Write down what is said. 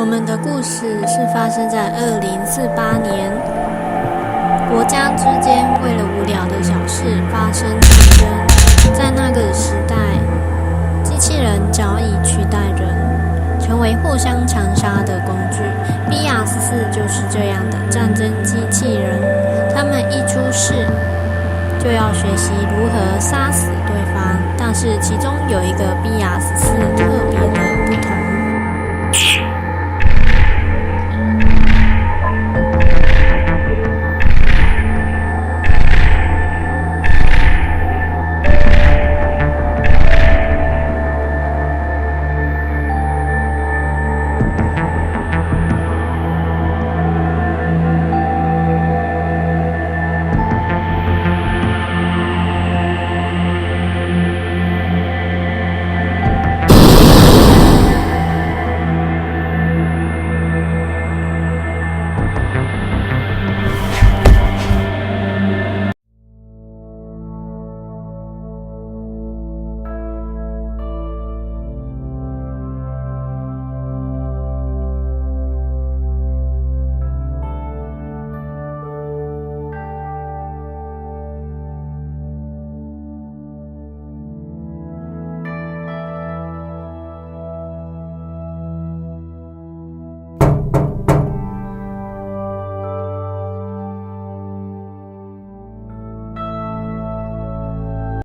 我们的故事是发生在2048年，国家之间为了无聊的小事发生战争。在那个时代，机器人早已取代人，成为互相残杀的工具。BR-14就是这样的战争机器人，他们一出世就要学习如何杀死对方，但是其中有一个BR-14特别的